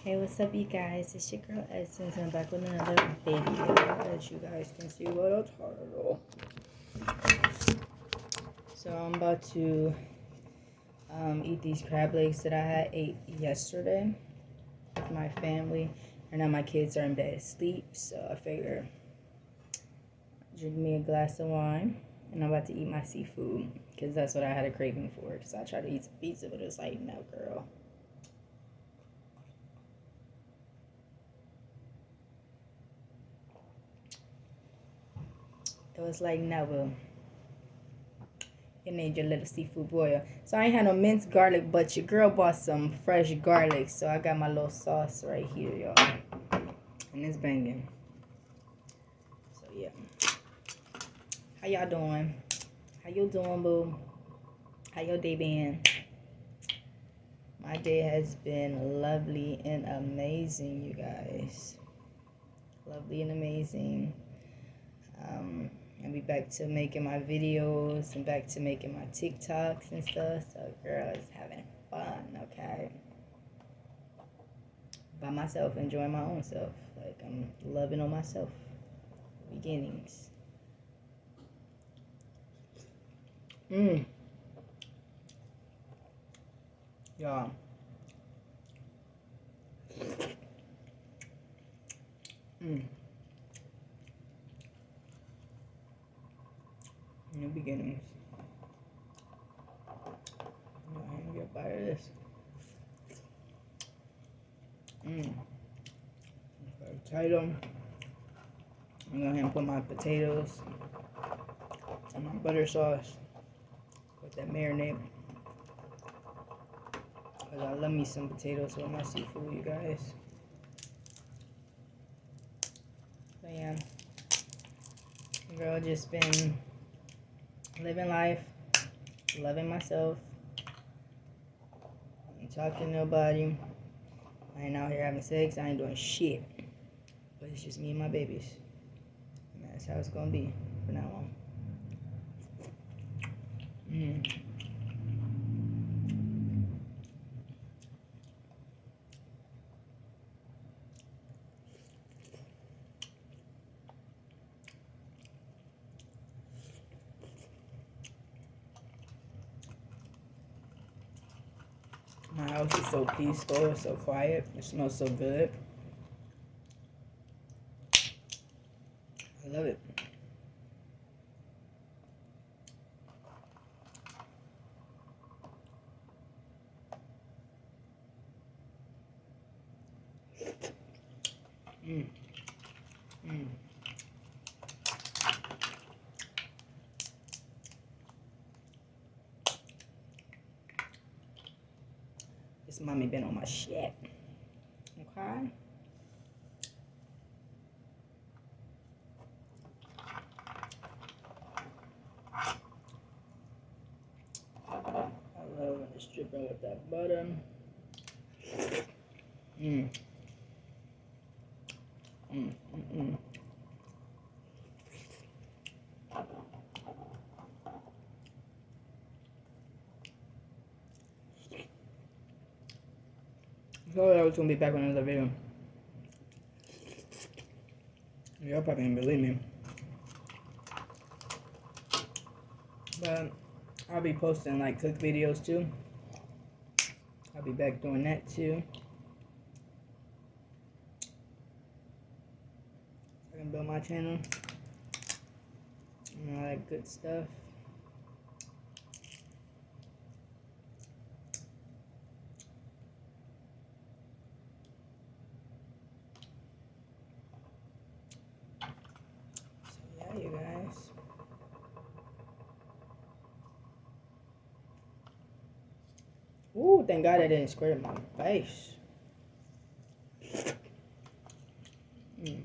Hey, what's up, you guys? It's your girl Essence, and I'm back with another video. As you guys can see by the title. So I'm about to eat these crab legs that I had ate yesterday with my family. And now my kids are in bed asleep, so I figure drink me a glass of wine, and I'm about to eat my seafood because that's what I had a craving for. Because I tried to eat some pizza, but it's like, no, girl. It was like, no, boo. You need your little seafood boil. So I ain't had no minced garlic, but your girl bought some fresh garlic. So I got my little sauce right here, y'all. And it's banging. So yeah. How y'all doing? How you doing, boo? How your day been? My day has been lovely and amazing, you guys. Lovely and amazing. I'll be back to making my videos and back to making my TikToks and stuff. So girl is having fun, okay? By myself, enjoying my own self. Like, I'm loving on myself. Beginnings. Y'all. New beginnings. I'm gonna get a bite of this. Potato. I'm gonna go ahead and put my potatoes and my butter sauce with that marinade. Cause I love me some potatoes with my seafood, you guys. So yeah, girl, just been living life, loving myself. I ain't talking to nobody. I ain't out here having sex. I ain't doing shit. But it's just me and my babies. And that's how it's gonna be from now on. My house is so peaceful, so quiet. It smells so good. I love it. This mommy been on my shit. Okay? I love when it's dripping with that butter. I thought I was gonna be back with another video. Y'all probably didn't believe me. But I'll be posting like cook videos too. I'll be back doing that too. I can build my channel and all that good stuff. So yeah, you guys. Ooh, thank God I didn't squirt in my face. Give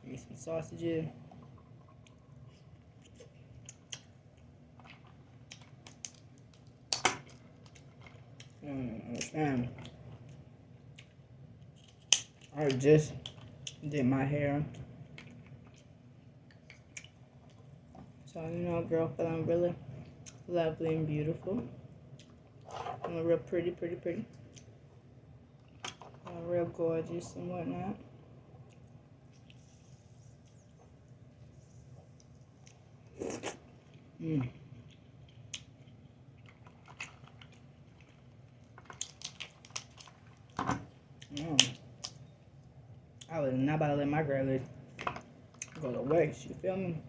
me some sausages. Understand. I just did my hair. So So, you know, a girl feeling really lovely and beautiful. And real pretty. Real gorgeous and whatnot. I was not about to let my girl go to waste. You feel me?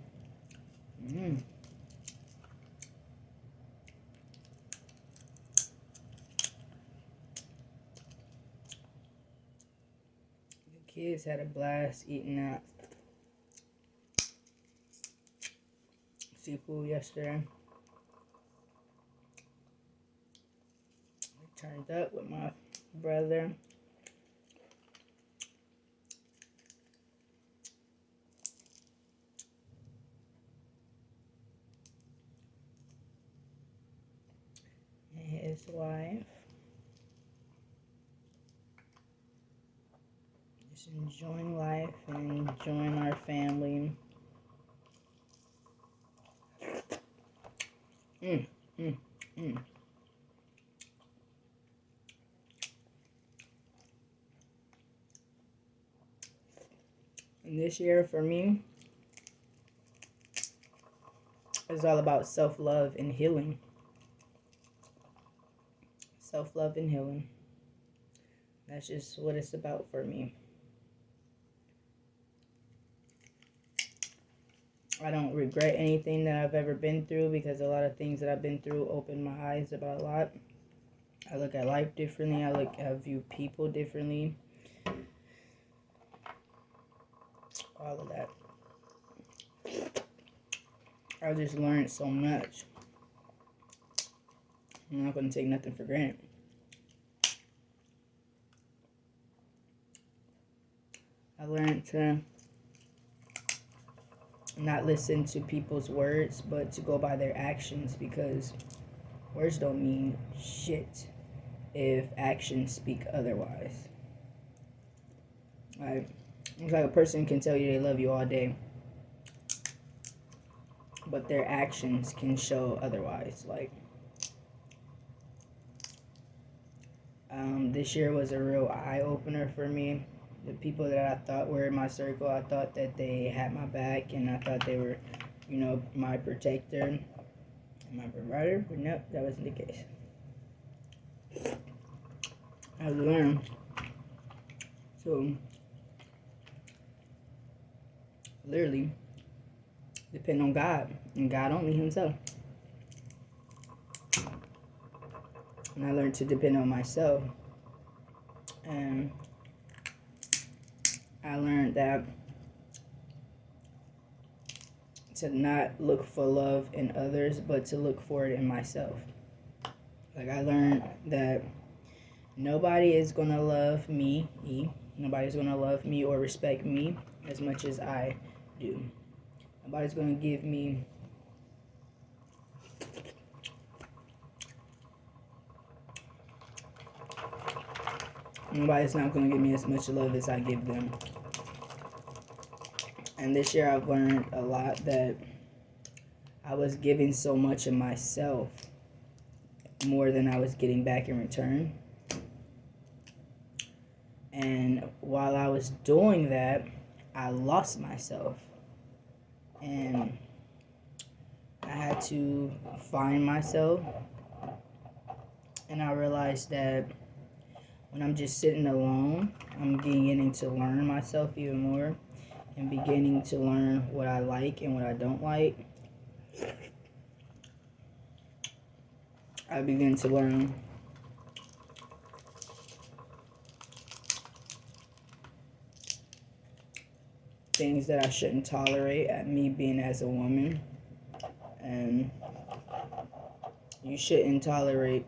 The kids had a blast eating that seafood yesterday. I turned up with my brother. And his wife. Just enjoying life and enjoying our family. And this year for me is all about self-love and healing. Self-love and healing. That's just what it's about for me. I don't regret anything that I've ever been through because a lot of things that I've been through opened my eyes about a lot. I look at life differently. I view people differently. All of that. I just learned so much. I'm not going to take nothing for granted. I learned to not listen to people's words, but to go by their actions, because words don't mean shit if actions speak otherwise. It's like a person can tell you they love you all day, but their actions can show otherwise. Like, this year was a real eye-opener for me. The people that I thought were in my circle, I thought that they had my back, and I thought they were, you know, my protector and my provider, but no, that wasn't the case. I learned to literally depend on God, and God only Himself. And I learned to depend on myself. And I learned that to not look for love in others, but to look for it in myself. Like, I learned that nobody is going to love me. Nobody's going to love me or respect me as much as I do. Nobody's going to give me nobody's not going to give me as much love as I give them. And this year I've learned a lot that I was giving so much of myself more than I was getting back in return. And while I was doing that, I lost myself. And I had to find myself. And I realized that when I'm just sitting alone, I'm beginning to learn myself even more and beginning to learn what I like and what I don't like. I begin to learn things that I shouldn't tolerate at me being as a woman. And you shouldn't tolerate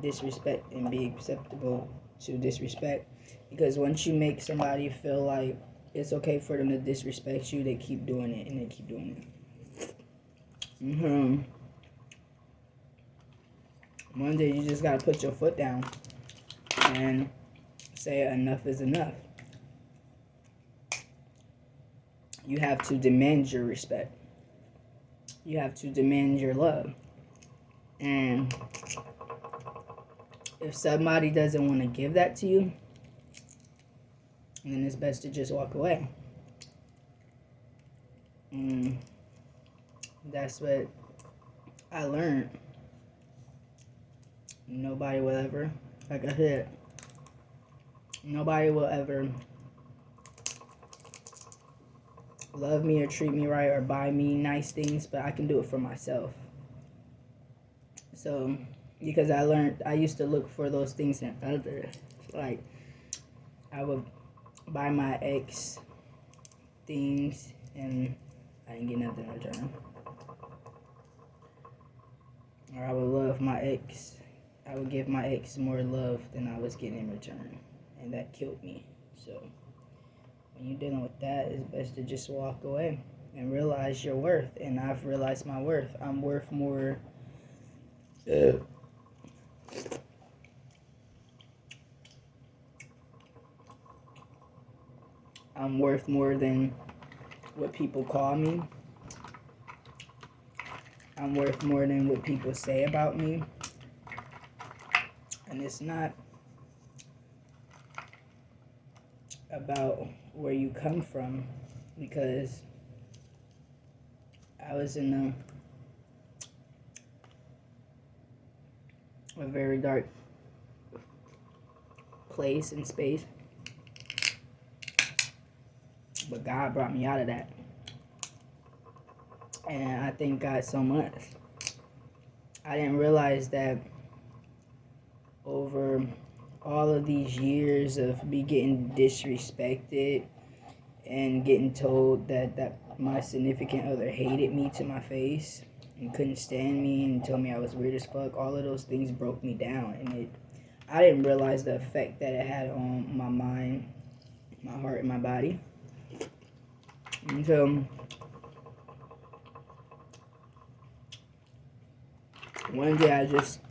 disrespect and be acceptable to disrespect, because once you make somebody feel like it's okay for them to disrespect you, they keep doing it and they keep doing it. One day you just gotta put your foot down and say enough is enough. You have to demand your respect. you have to demand your love. And if somebody doesn't want to give that to you, then it's best to just walk away. That's what I learned. Nobody will ever, like I said, nobody will ever love me or treat me right or buy me nice things, but I can do it for myself. So, because I used to look for those things in others. Like, I would buy my ex things and I didn't get nothing in return. Or I would love my ex. I would give my ex more love than I was getting in return. And that killed me. So, when you're dealing with that, it's best to just walk away and realize your worth. And I've realized my worth. I'm worth more. I'm worth more than what people call me. I'm worth more than what people say about me. And it's not about where you come from, because I was in a very dark place and space, but God brought me out of that, and I thank God so much. I didn't realize that over all of these years of me getting disrespected and getting told that my significant other hated me to my face and couldn't stand me and told me I was weird as fuck, all of those things broke me down, and I didn't realize the effect that it had on my mind, my heart, and my body. And so one day I just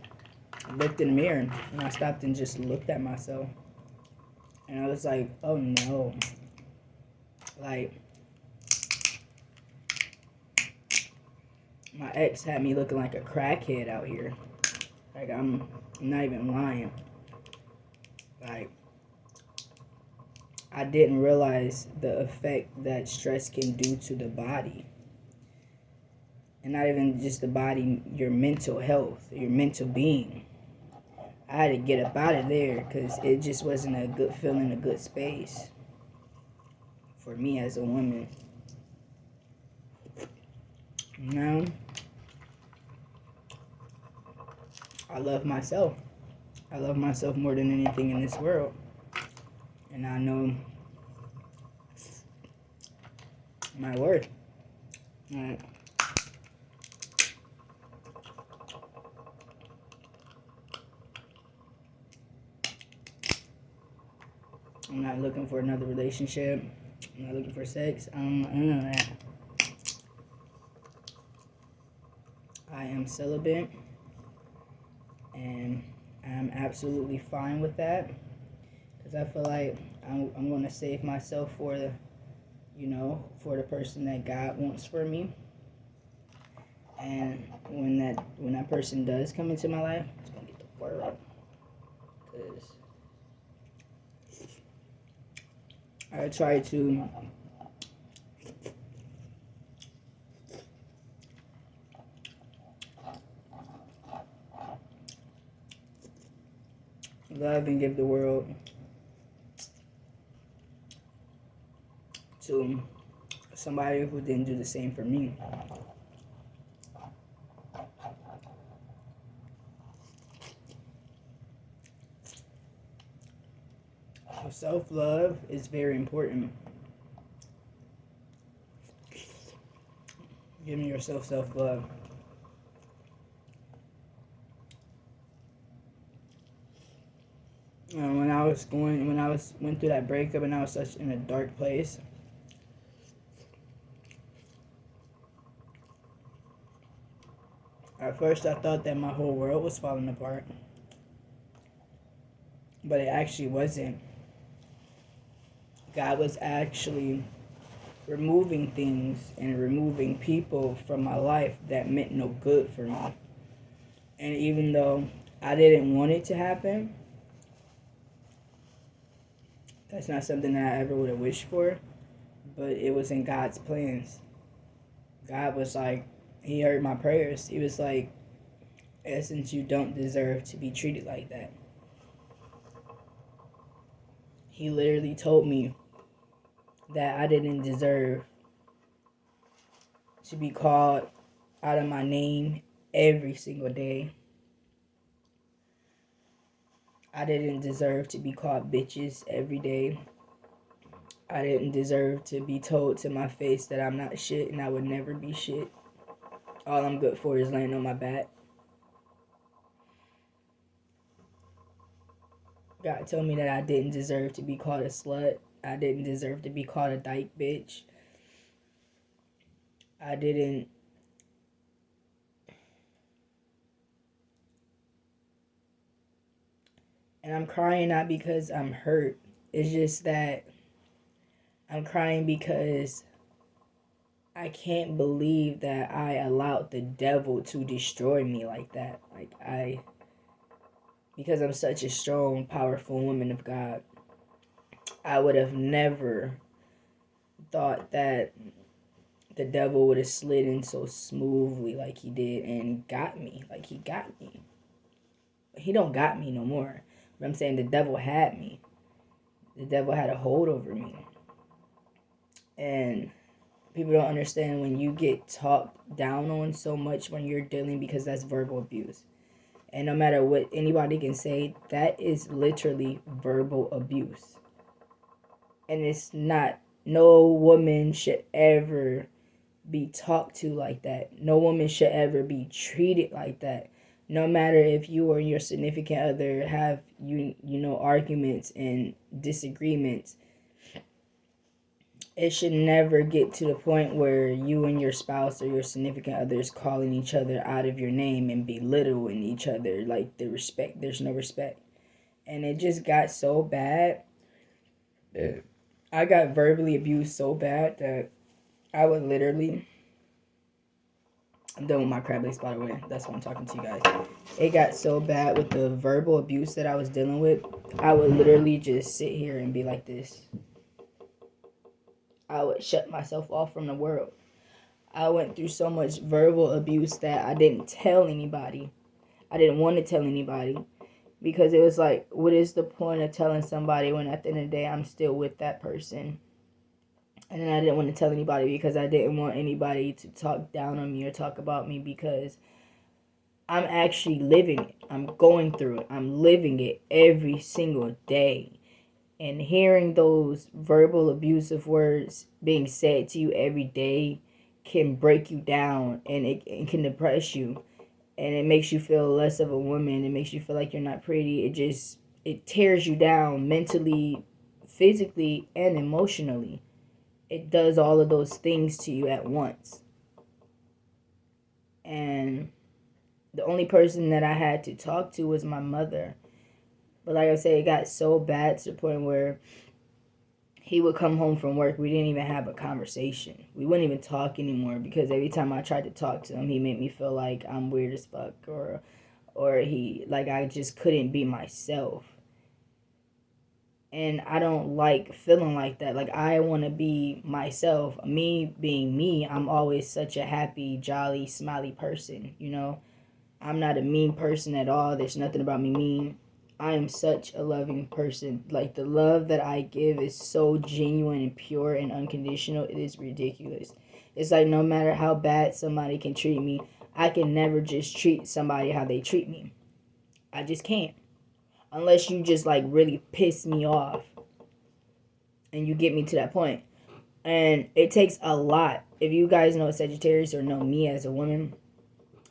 looked in the mirror and I stopped and just looked at myself, and I was like, oh no, like, my ex had me looking like a crackhead out here. Like, I'm not even lying. Like, I didn't realize the effect that stress can do to the body. And not even just the body, your mental health, your mental being. I had to get up out of there because it just wasn't a good feeling, a good space for me as a woman. Now, I love myself. I love myself more than anything in this world. And I know my worth. Right. I'm not looking for another relationship. I'm not looking for sex. I am celibate, and I'm absolutely fine with that, because I feel like I'm going to save myself for the, for the person that God wants for me. And when that person does come into my life, it's going to get the world, because I try to love and give the world to somebody who didn't do the same for me. So self-love is very important. Giving yourself self-love. When I went through that breakup and I was such in a dark place, at first I thought that my whole world was falling apart, but it actually wasn't. God was actually removing things and removing people from my life that meant no good for me. And even though I didn't want it to happen, that's not something that I ever would have wished for, but it was in God's plans. God was like, He heard my prayers. He was like, Essence, you don't deserve to be treated like that. He literally told me that I didn't deserve to be called out of my name every single day. I didn't deserve to be called bitches every day. I didn't deserve to be told to my face that I'm not shit and I would never be shit. All I'm good for is laying on my back. God told me that I didn't deserve to be called a slut. I didn't deserve to be called a dyke bitch. I didn't. And I'm crying not because I'm hurt. It's just that I'm crying because I can't believe that I allowed the devil to destroy me like that. Because I'm such a strong, powerful woman of God, I would have never thought that the devil would have slid in so smoothly like he did and got me. Like he got me. He don't got me no more. But I'm saying the devil had me. The devil had a hold over me. And people don't understand when you get talked down on so much when you're dealing, because that's verbal abuse. And no matter what anybody can say, that is literally verbal abuse. And it's not, no woman should ever be talked to like that. No woman should ever be treated like that. No matter if you or your significant other have arguments and disagreements, it should never get to the point where you and your spouse or your significant other is calling each other out of your name and belittling each other. Like there's no respect. And it just got so bad. I got verbally abused so bad that I would literally, I'm done with my crab legs, by the way. That's why I'm talking to you guys. It got so bad with the verbal abuse that I was dealing with. I would literally just sit here and be like this. I would shut myself off from the world. I went through so much verbal abuse that I didn't tell anybody. I didn't want to tell anybody because it was like, what is the point of telling somebody when at the end of the day I'm still with that person? And then I didn't want to tell anybody because I didn't want anybody to talk down on me or talk about me, because I'm actually living it. I'm going through it. I'm living it every single day. And hearing those verbal abusive words being said to you every day can break you down, and it can depress you. And it makes you feel less of a woman. It makes you feel like you're not pretty. It tears you down mentally, physically, and emotionally. It does all of those things to you at once. And the only person that I had to talk to was my mother. But like I said, it got so bad to the point where he would come home from work. We didn't even have a conversation. We wouldn't even talk anymore, because every time I tried to talk to him, he made me feel like I'm weird as fuck, or I just couldn't be myself. And I don't like feeling like that. Like, I want to be myself. Me being me, I'm always such a happy, jolly, smiley person, I'm not a mean person at all. There's nothing about me mean. I am such a loving person. Like, the love that I give is so genuine and pure and unconditional. It is ridiculous. It's like, no matter how bad somebody can treat me, I can never just treat somebody how they treat me. I just can't. Unless you just, like, really piss me off and you get me to that point. And it takes a lot. If you guys know Sagittarius or know me as a woman,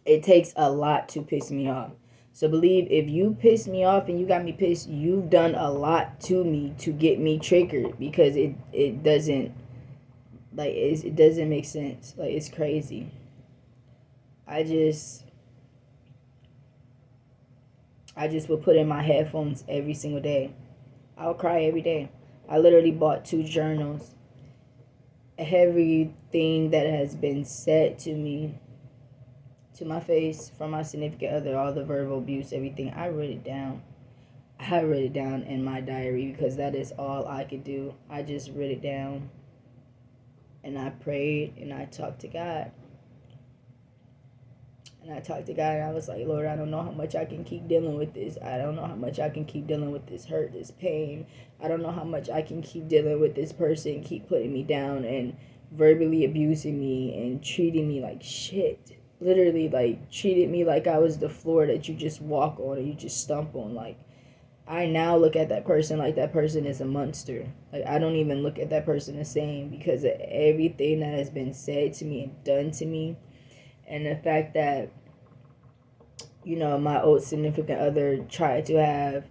it takes a lot to piss me off. So believe, if you piss me off and you got me pissed, you've done a lot to me to get me triggered, because it doesn't, like, it doesn't make sense. Like, it's crazy. I just would put in my headphones every single day. I would cry every day. I literally bought 2 journals everything that has been said to me, to my face, from my significant other, all the verbal abuse, everything, I wrote it down. I wrote it down in my diary because that is all I could do. I just wrote it down and I prayed and I talked to God. And I talked to God and I was like, Lord, I don't know how much I can keep dealing with this. I don't know how much I can keep dealing with this hurt, this pain. I don't know how much I can keep dealing with this person, keep putting me down and verbally abusing me and treating me like shit. Literally, like, treated me like I was the floor that you just walk on or you just stomp on. Like, I now look at that person like that person is a monster. Like, I don't even look at that person the same because of everything that has been said to me and done to me. And the fact that, my old significant other tried to have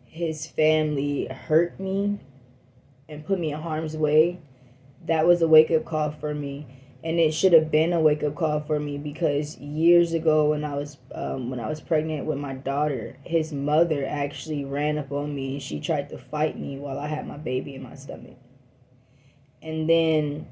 his family hurt me and put me in harm's way, that was a wake-up call for me. And it should have been a wake-up call for me because years ago when I was pregnant with my daughter, his mother actually ran up on me and she tried to fight me while I had my baby in my stomach. And then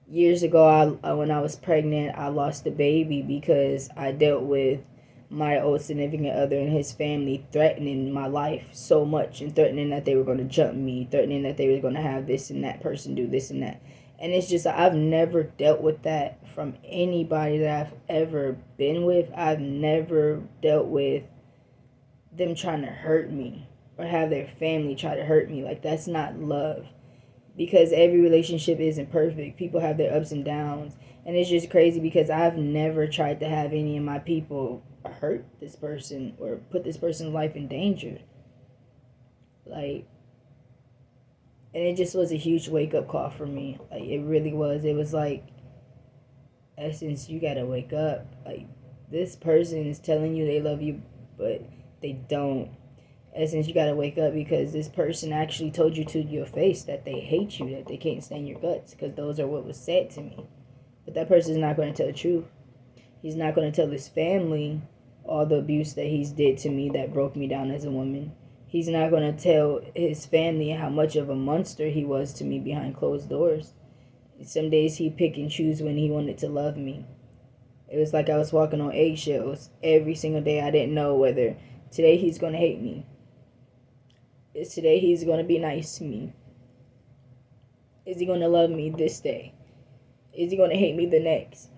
years ago, when I was pregnant, I lost the baby because I dealt with my old significant other and his family threatening my life so much and threatening that they were going to jump me, threatening that they were going to have this and that person do this and that. And it's just, I've never dealt with that from anybody that I've ever been with. I've never dealt with them trying to hurt me or have their family try to hurt me. Like, that's not love. Because every relationship isn't perfect. People have their ups and downs. And it's just crazy because I've never tried to have any of my people hurt this person or put this person's life in danger. Like, and it just was a huge wake-up call for me. Like, it really was. It was like, Essence, you gotta wake up. Like, this person is telling you they love you, but they don't. Essence, you gotta wake up because this person actually told you to your face that they hate you, that they can't stand your guts, because those are what was said to me. But that person is not going to tell the truth. He's not going to tell his family all the abuse that he's did to me that broke me down as a woman. He's not going to tell his family how much of a monster he was to me behind closed doors. Some days he'd pick and choose when he wanted to love me. It was like I was walking on eggshells every single day. I didn't know whether today he's going to hate me. Is today he's going to be nice to me? Is he going to love me this day? Is he going to hate me the next?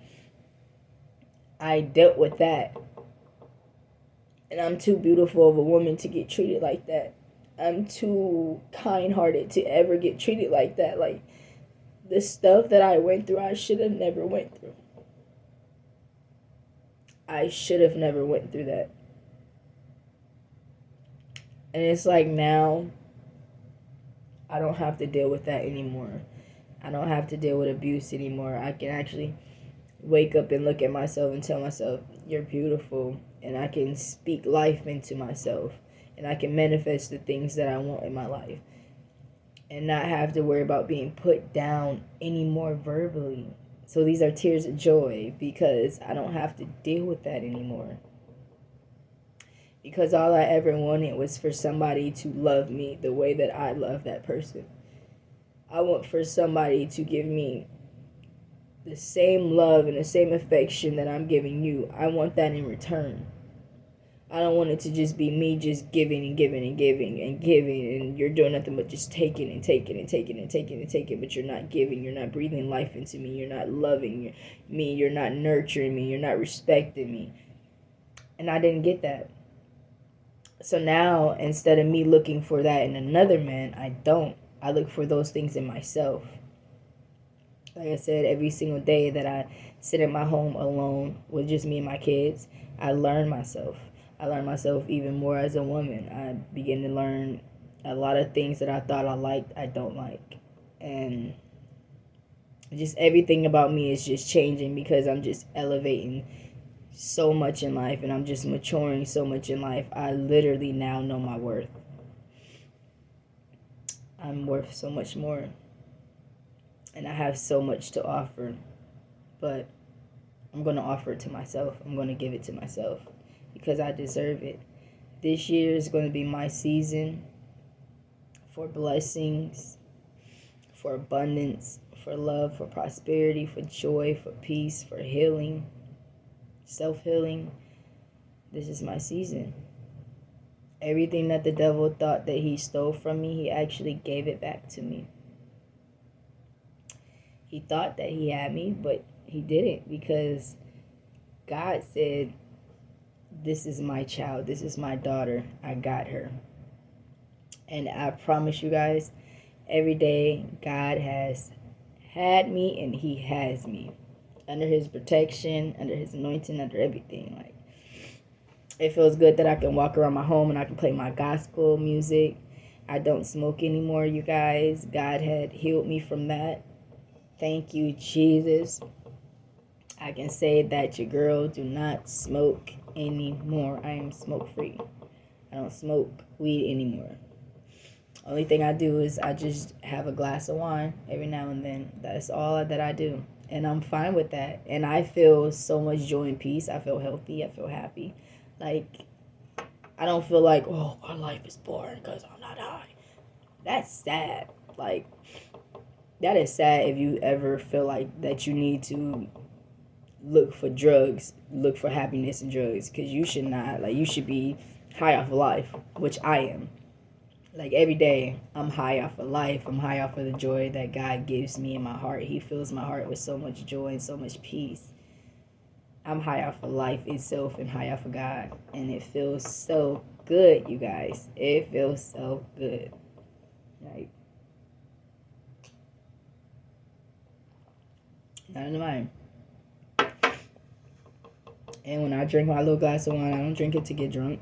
I dealt with that. And I'm too beautiful of a woman to get treated like that. I'm too kind-hearted to ever get treated like that. Like, the stuff that I went through, I should have never went through. I should have never went through that. And it's like now, I don't have to deal with that anymore. I don't have to deal with abuse anymore. I can actually wake up and look at myself and tell myself, you're beautiful. And I can speak life into myself. And I can manifest the things that I want in my life. And not have to worry about being put down anymore verbally. So these are tears of joy because I don't have to deal with that anymore. Because all I ever wanted was for somebody to love me the way that I love that person. I want for somebody to give me the same love and the same affection that I'm giving you. I want that in return. I don't want it to just be me just giving and giving and giving and giving, and you're doing nothing but just taking and taking and taking and taking and taking, but you're not giving, you're not breathing life into me, you're not loving me, you're not nurturing me, you're not respecting me. And I didn't get that. So now, instead of me looking for that in another man, I look for those things in myself. Like I said, every single day that I sit in my home alone with just me and my kids, I learn myself. I learn myself even more as a woman. I begin to learn a lot of things that I thought I liked, I don't like. And just everything about me is just changing because I'm just elevating so much in life and I'm just maturing so much in life. I literally now know my worth. I'm worth so much more. And I have so much to offer. But I'm going to offer it to myself. I'm going to give it to myself because I deserve it. This year is going to be my season for blessings, for abundance, for love, for prosperity, for joy, for peace, for healing, self-healing. This is my season. Everything that the devil thought that he stole from me, he actually gave it back to me. He thought that he had me, but he didn't, because God said, this is my child, this is my daughter, I got her. And I promise you guys, every day God has had me and he has me under his protection, under his anointing, under everything. Like, it feels good that I can walk around my home and I can play my gospel music. I don't smoke anymore, you guys. God had healed me from that. Thank you, Jesus. I can say that your girl do not smoke anymore. I am smoke free. I don't smoke weed anymore. Only thing I do is I just have a glass of wine every now and then. That's all that I do. And I'm fine with that. And I feel so much joy and peace. I feel healthy. I feel happy. Like, I don't feel like, oh, my life is boring because I'm not high. That's sad. Like, that is sad if you ever feel like that you need to look for drugs, look for happiness in drugs, because you should not. Like, you should be high off of life, which I am. Like, every day, I'm high off of life. I'm high off of the joy that God gives me in my heart. He fills my heart with so much joy and so much peace. I'm high off of life itself and high off of God. And it feels so good, you guys. It feels so good. Like, not in the mind. And when I drink my little glass of wine, I don't drink it to get drunk.